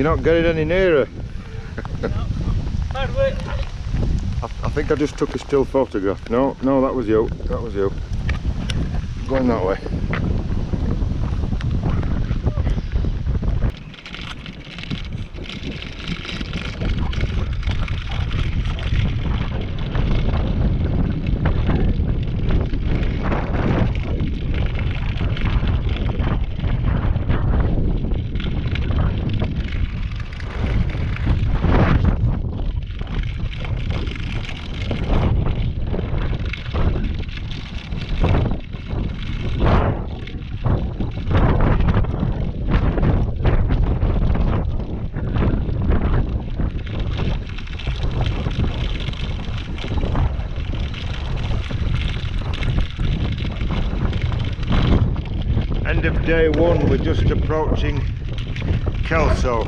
not getting any nearer. No. Hard work. I think I just took a still photograph. No, that was you. That was you. Going that way. End of day one, we're just approaching Kelso.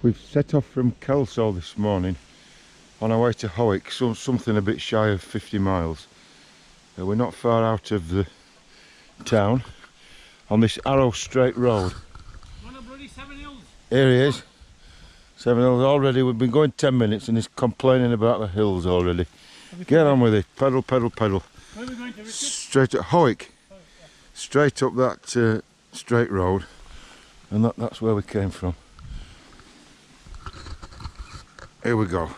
We've set off from Kelso this morning on our way to Howick, something a bit shy of 50 miles. We're not far out of the town on this Arrow Straight Road. One of bloody 7 Hills. Here he is. 7 Hills already. We've been going 10 minutes and he's complaining about the hills already. Get on with it. Pedal, pedal, pedal. Where are we going to, Richard? Straight at Howick. Yeah. Straight up that straight road. And that's where we came from. Here we go.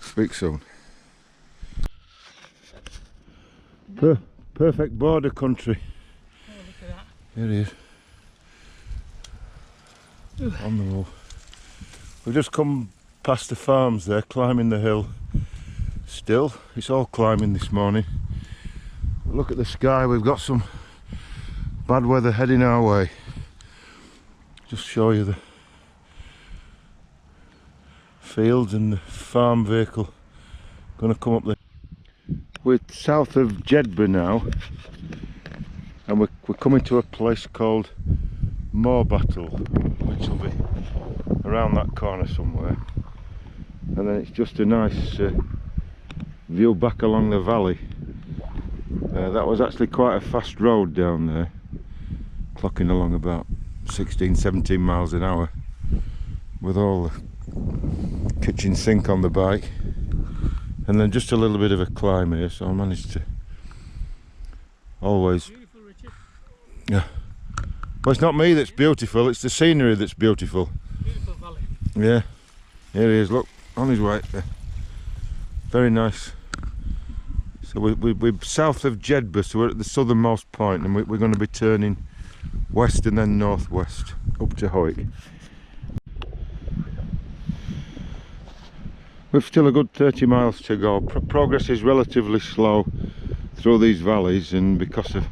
Speak soon. Perfect border country. Oh, look at that. Here he is. On the move. We've just come past the farms there, climbing the hill. Still, it's all climbing this morning. Look at the sky, we've got some bad weather heading our way. Just show you the fields and the farm vehicle going to come up there. We're south of Jedburgh now, and we're coming to a place called Moorbattle, which will be around that corner somewhere. And then it's just a nice view back along the valley. That was actually quite a fast road down there, clocking along about 16-17 miles an hour with all the kitchen sink on the bike, and then just a little bit of a climb here, so I managed to always... Beautiful, Richard. Yeah. Well, it's not me that's beautiful, it's the scenery that's beautiful. Beautiful valley. Yeah, here he is, look, on his way there. Very nice. So we're south of Jedburgh, so we're at the southernmost point, and we're going to be turning west and then northwest up to Howick. We've still a good 30 miles to go. Progress is relatively slow through these valleys, and because of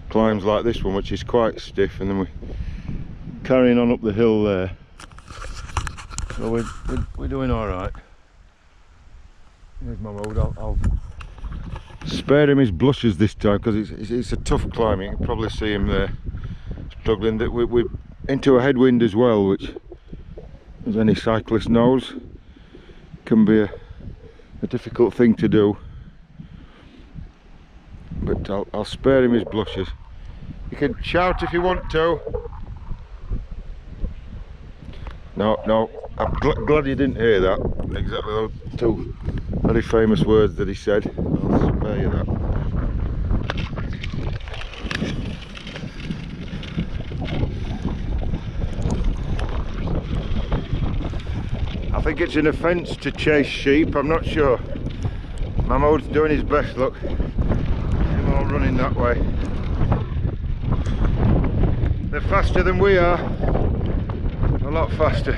climbs like this one, which is quite stiff, and then we're carrying on up the hill there. So we're doing all right. Here's my road. I'll spare him his blushes this time because it's a tough climb. You can probably see him there struggling. We're into a headwind as well, which, as any cyclist knows, can be a difficult thing to do. But I'll spare him his blushes. You can shout if you want to. No, I'm glad you didn't hear that. Exactly those two very famous words that he said. I'll spare you that. I think it's an offence to chase sheep, I'm not sure. Mahmoud's doing his best, look. They're all running that way. They're faster than we are. A lot faster.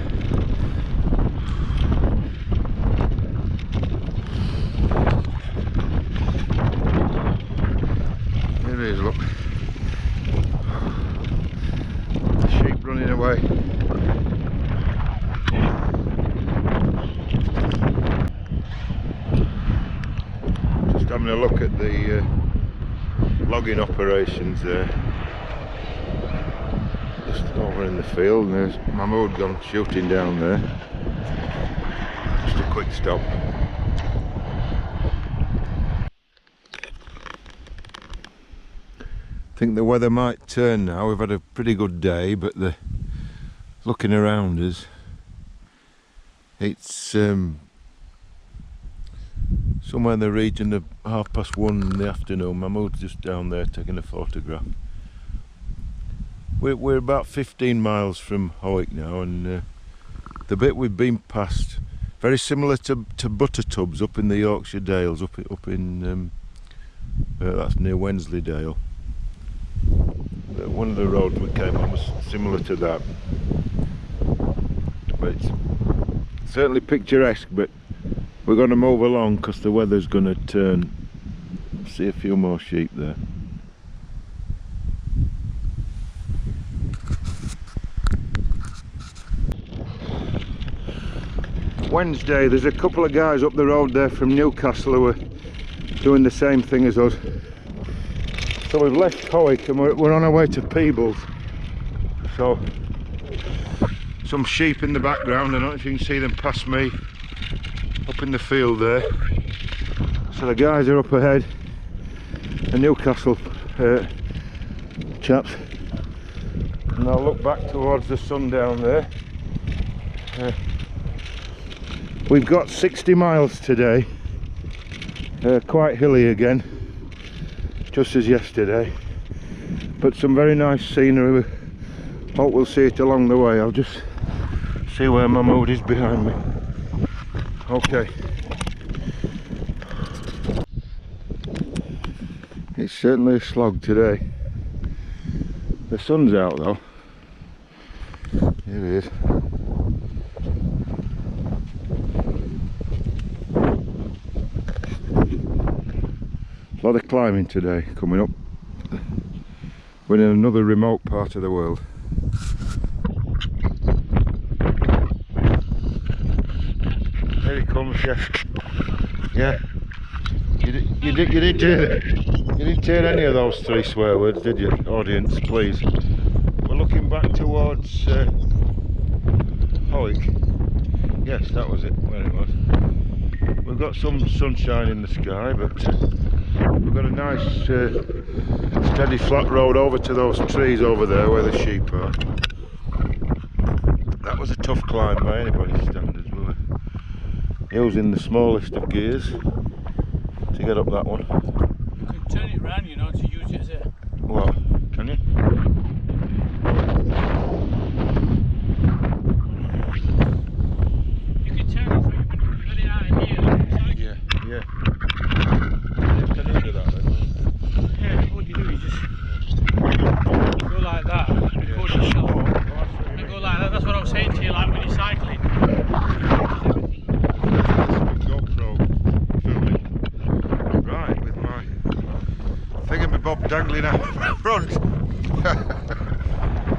Here it is, look. The sheep running away. Just having a look at the logging operations there. Just over in the field, and there's Mahmoud gone shooting down there. Just a quick stop. think the weather might turn now. We've had a pretty good day, but looking around us, it's somewhere in the region of 1:30 in the afternoon. Mahmoud's just down there taking a photograph. We're about 15 miles from Howick now, and the bit we've been past, very similar to Buttertubs up in the Yorkshire Dales, up in that's near Wensleydale. One of the roads we came on was similar to that, but it's certainly picturesque. But we're going to move along because the weather's going to turn. See a few more sheep there. Wednesday, there's a couple of guys up the road there from Newcastle who are doing the same thing as us. So we've left Howick and we're on our way to Peebles. So some sheep in the background. I don't know if you can see them past me up in the field there. So the guys are up ahead, the Newcastle chaps, and I'll look back towards the sun down there. We've got 60 miles today, quite hilly again, just as yesterday, but some very nice scenery. Hope we'll see it along the way. I'll just see where Mahmoud is behind me. Okay. It's certainly a slog today. The sun's out though. Here it is. A lot of climbing today coming up. We're in another remote part of the world. Here he comes, yeah. You didn't turn any of those 3 swear words, did you, audience? Please. We're looking back towards Howick. Yes, that was it. Where it was. We've got some sunshine in the sky, but we've got a nice steady flat road over to those trees over there where the sheep are. That was a tough climb by anybody's standards. We were using the smallest of gears to get up that one. You can turn it round, you know, to use it as a... What? Can you? You can turn it so you can put it out of here. Yeah. Can you do that then? Yeah, what you do is just go like that, record yourself, and go like that. That's what I was saying to you, like when you're cycling. GoPro filming. Right, with my thingamabob dangling out front.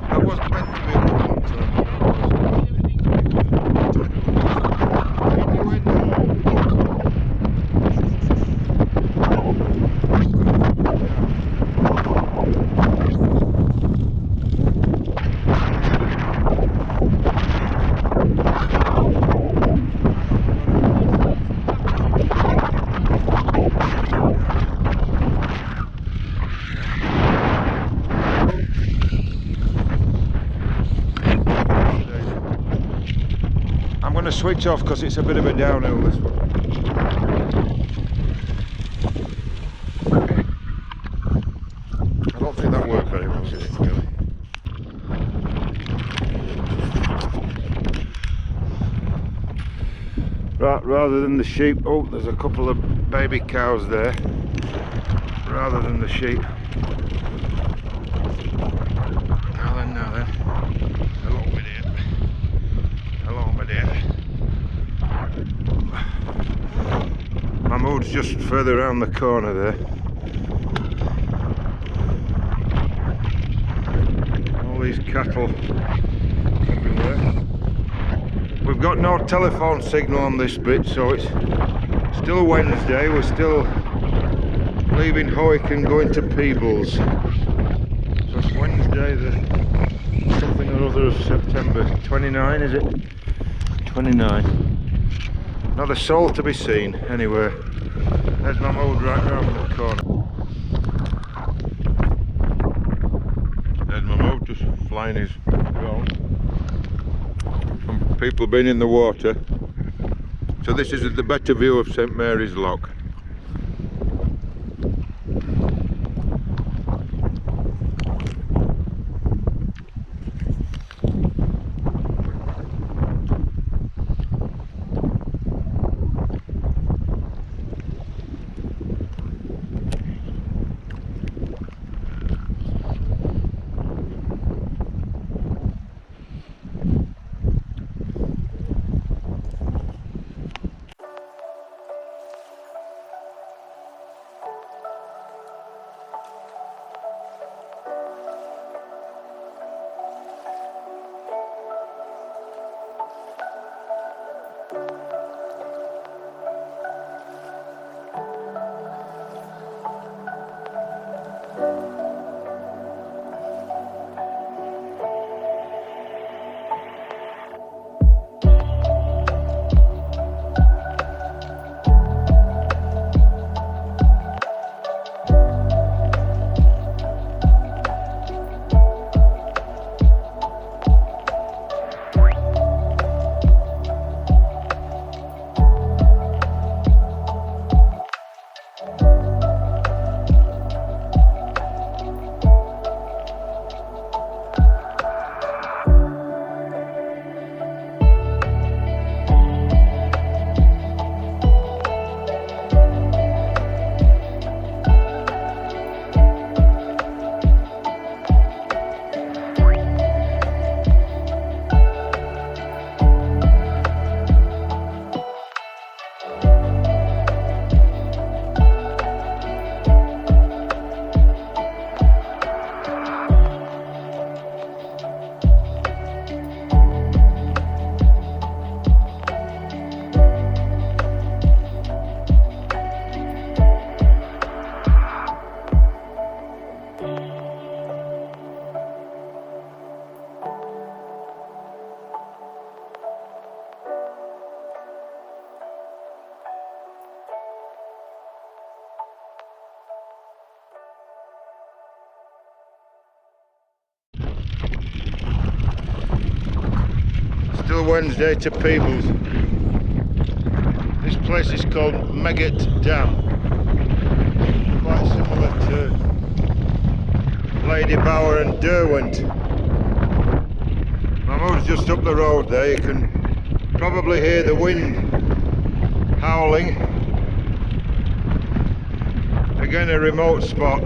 That wasn't meant to be a long term. I'm going to switch off because it's a bit of a downhill, this one. I don't think that worked very well, did it, really? Right, rather than the sheep, oh, there's a couple of baby cows there. Rather than the sheep. Now then. Hello, my dear. Hello, my dear. Mahmoud's just further around the corner there. All these cattle everywhere. We've got no telephone signal on this bit, so it's still a Wednesday. We're still leaving Howick and going to Peebles. So it's Wednesday the something or other of September. 29, is it? 29. Not a soul to be seen anywhere. There's Mahmoud right round the corner. flying his drone. Some people been in the water. So this is the better view of St Mary's Loch. Still Wednesday to Peebles. This place is called Megget Dam. Quite similar to Lady Bower and Derwent. Mahmoud's just up the road there. You can probably hear the wind howling. Again, a remote spot.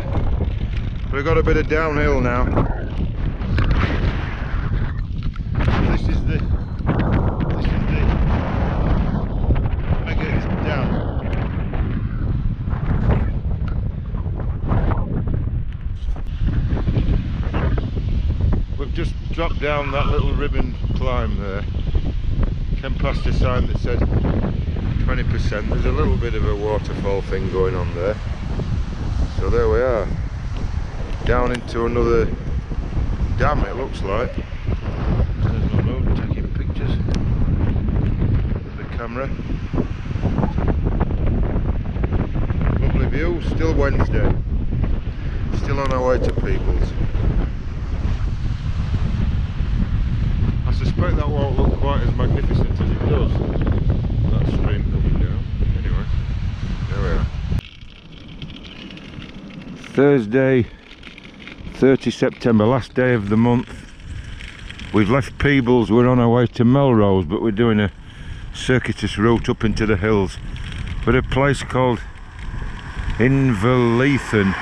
We've got a bit of downhill now. This is the Megget Dam. We've just dropped down that little ribbon climb there. Came past a sign that said 20%. There's a little bit of a waterfall thing going on there. So there we are. Down into another dam, it looks like. There's Mahmoud taking pictures with the camera. Lovely view, still Wednesday. Still on our way to Peebles. I suspect that won't look quite as magnificent as it does. That stream coming down. Anyway, there we are. Thursday, 30 September, last day of the month. We've left Peebles, we're on our way to Melrose, but we're doing a circuitous route up into the hills. We're at a place called Inverleithen,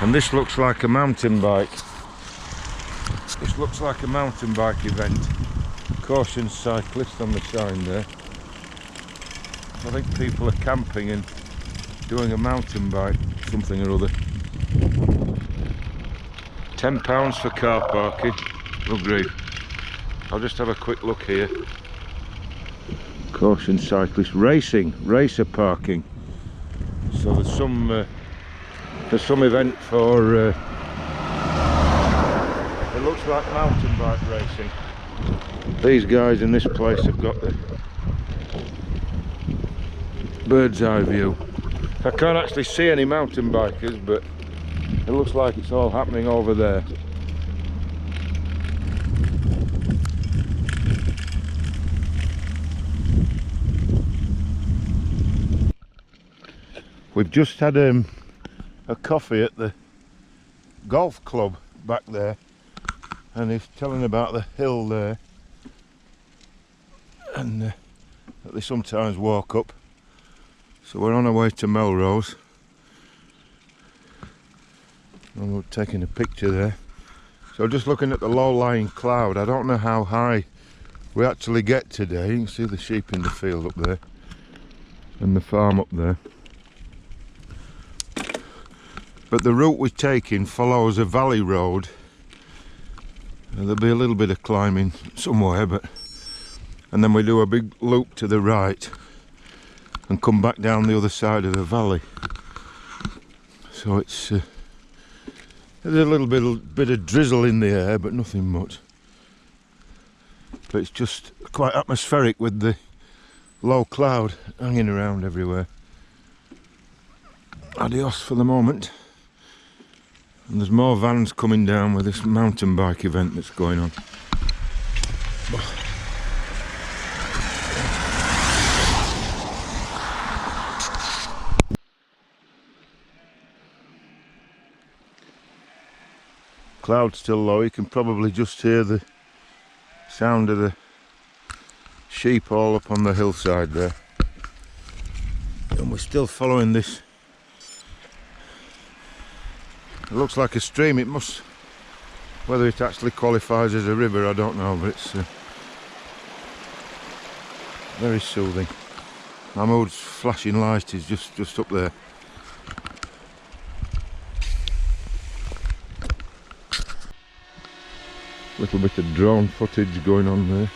and this looks like a mountain bike. This looks like a mountain bike event. Caution cyclist on the sign there. I think people are camping and doing a mountain bike, something or other. £10 for car parking. Oh grief. I'll just have a quick look here. Caution cyclist racing, racer parking. So there's some event for it looks like mountain bike racing. These guys in this place have got the bird's eye view. I can't actually see any mountain bikers, but it looks like it's all happening over there. We've just had a coffee at the golf club back there, and he's telling about the hill there, and that they sometimes walk up. So we're on our way to Melrose, and we're taking a picture there. So just looking at the low-lying cloud, I don't know how high we actually get today. You can see the sheep in the field up there and the farm up there. But the route we're taking follows a valley road. There'll be a little bit of climbing somewhere, and then we do a big loop to the right and come back down the other side of the valley. So it's there's a little bit of drizzle in the air, but nothing much. But it's just quite atmospheric with the low cloud hanging around everywhere. Adios for the moment. And there's more vans coming down with this mountain bike event that's going on. Cloud's still low, you can probably just hear the sound of the sheep all up on the hillside there. And we're still following this. It looks like a stream. It must, whether it actually qualifies as a river I don't know, but it's very soothing. Mahmoud's flashing light is just up there. Little bit of drone footage going on there.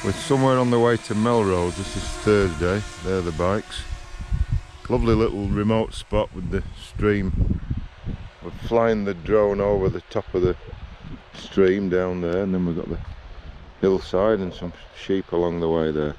We're somewhere on the way to Melrose. This is Thursday. There are the bikes. Lovely little remote spot with the stream. We're flying the drone over the top of the stream down there, and then we've got the hillside and some sheep along the way there.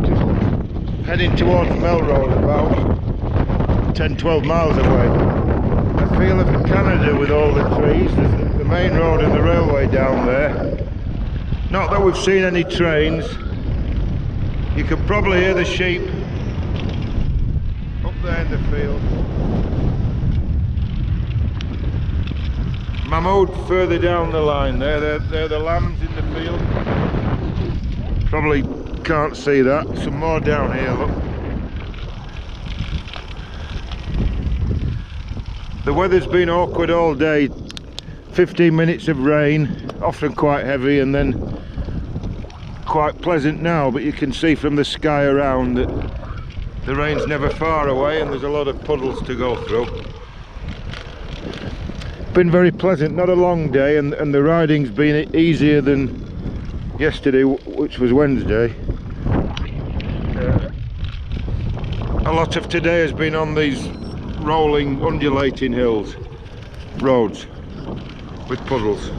Just heading towards Melrose, about 10-12 miles away. I feel of Canada with all the trees. There's the main road and the railway down there. Not that we've seen any trains. You can probably hear the sheep up there in the field. Mahmood further down the line there, they're the lambs in the field. Probably can't see that. Some more down here, look. The weather's been awkward all day. 15 minutes of rain, often quite heavy, and then quite pleasant now, but you can see from the sky around that the rain's never far away and there's a lot of puddles to go through. Been very pleasant, not a long day, and the riding's been easier than yesterday, which was Wednesday. A lot of today has been on these rolling, undulating hills, roads with puddles.